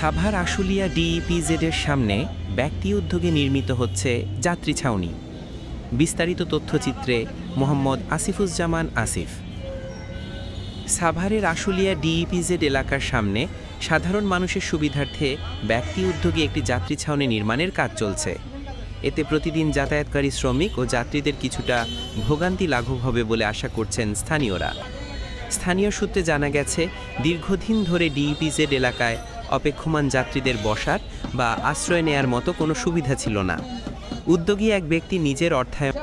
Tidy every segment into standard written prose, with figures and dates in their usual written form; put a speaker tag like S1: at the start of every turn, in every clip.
S1: Savar Ashulia DEPZ এর সামনে ব্যক্তি উদ্যোগে নির্মিত হচ্ছে যাত্রী ছাউনি। বিস্তারিত তথ্যচিত্রে মোহাম্মদ আসিফুজ্জামান আসিফ। সাভারের আশুলিয়া ডিইপিজেড এলাকার সামনে সাধারণ মানুষের সুবিধার্থে ব্যক্তি উদ্যোগে একটি যাত্রী ছাউনি নির্মাণের কাজ চলছে। এতে প্রতিদিন যাতায়াতকারী শ্রমিক ও যাত্রীদের কিছুটা ভোগান্তি লাঘব হবে বলে আশা করছেন স্থানীয়রা। স্থানীয় সূত্রে জানা গেছে, দীর্ঘদিন ধরে ডিইপিজেড এলাকায় অপেক্ষমান যাত্রীদের বসার বা আশ্রয় নেয়ার মতো কোনো সুবিধা ছিল না। উদ্যোগী এক ব্যক্তি নিজের অর্থায়ন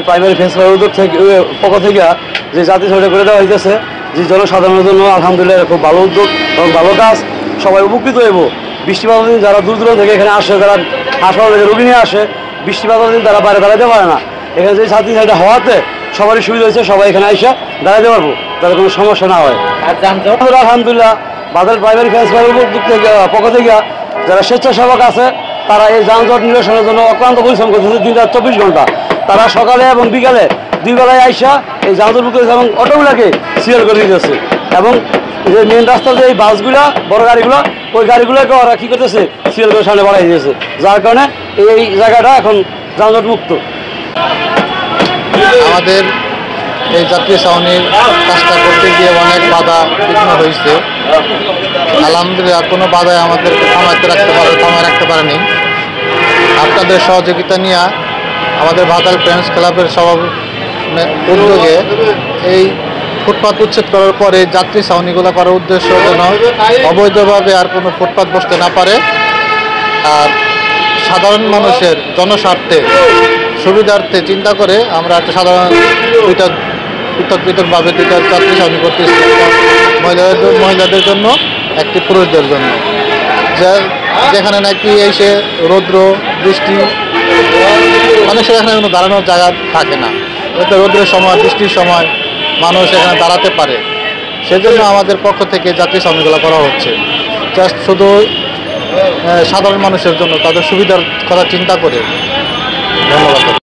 S2: প্রাইমারি ফেন্স উদ্যোগ থেকে পক্ষ থেকে যে জাতি ছাউনি করে দেওয়া হয়েছে, যে জনসাধারণের জন্য আলহামদুলিল্লাহ খুব ভালো উদ্যোগ এবং ভালো কাজ। সবাই উপকৃত হইব। বৃষ্টিপাতের দিন যারা দূর দূরান্ত থেকে এখানে আসে, যারা হাসপাতাল থেকে রোগী নিয়ে আসে, বৃষ্টিপাতের দিন তারা বাইরে দাঁড়াতে পারে না। এখানে যে ছাত্রী ছাউনিটা হওয়াতে সবারই সুবিধা হয়েছে, সবাই এখানে এসে দাঁড়াতে পারবো, তাদের কোনো সমস্যা না হয়। আলহামদুলিল্লাহ বাদল প্রাইমারি ফেন্স উদ্যোগ থেকে পক্ষ থেকে যারা স্বেচ্ছাসেবক আছে, তারা এই যানজট নিরসনের জন্য অক্লান্ত পরিশ্রম করতেছে। দিন রাত 24 ঘন্টা তারা সকালে এবং বিকালে দুই বেলায় আইসা এই যানজট এবং অটোগুলাকে সিরিয়াল করে দিতেছে। এবং যে মেন রাস্তার যে এই বাসগুলা, বড় গাড়িগুলো, ওই গাড়িগুলোকে ওরা কী করতেছে, সিরিয়াল করে সামনে বাড়াই দিয়েছে, যার কারণে এই জায়গাটা এখন যানজট মুক্ত।
S3: আমাদের এই যাত্রী ছাউনির কাজটা করতে গিয়ে অনেক বাধা বিঘ্ন হয়েছে। আলহামদুলিল্লাহ কোনো বাধায় আমাদেরকে থামায় রাখতে পারেনি। আপনাদের সহযোগিতা নিয়ে আমাদের ভাতাল ফ্রেন্ডস ক্লাবের উদ্যোগে এই ফুটপাত উচ্ছেদ করার পরে যাত্রী ছাউনিগুলো করার উদ্দেশ্য যেন অবৈধভাবে আর কোনো ফুটপাত বসতে না পারে, আর সাধারণ মানুষের জনস্বার্থে সুবিধার্থে চিন্তা করে আমরা একটা সাধারণ পৃথকভাবে দুইটা যাত্রী ছাউনি করতেছি, মহিলাদের জন্য, একটি পুরুষদের জন্য। যেখানে নাকি এসে রৌদ্র বৃষ্টি মানুষের এখানে কোনো দাঁড়ানোর জায়গা থাকে না, এতে রৌদ্রের সময় বৃষ্টির সময় মানুষ এখানে দাঁড়াতে পারে। সেজন্য আমাদের পক্ষ থেকে যাত্রী ছাউনিগুলো করা হচ্ছে, জাস্ট শুধু সাধারণ মানুষের জন্য, তাদের সুবিধার কথা চিন্তা করে। ধন্যবাদ।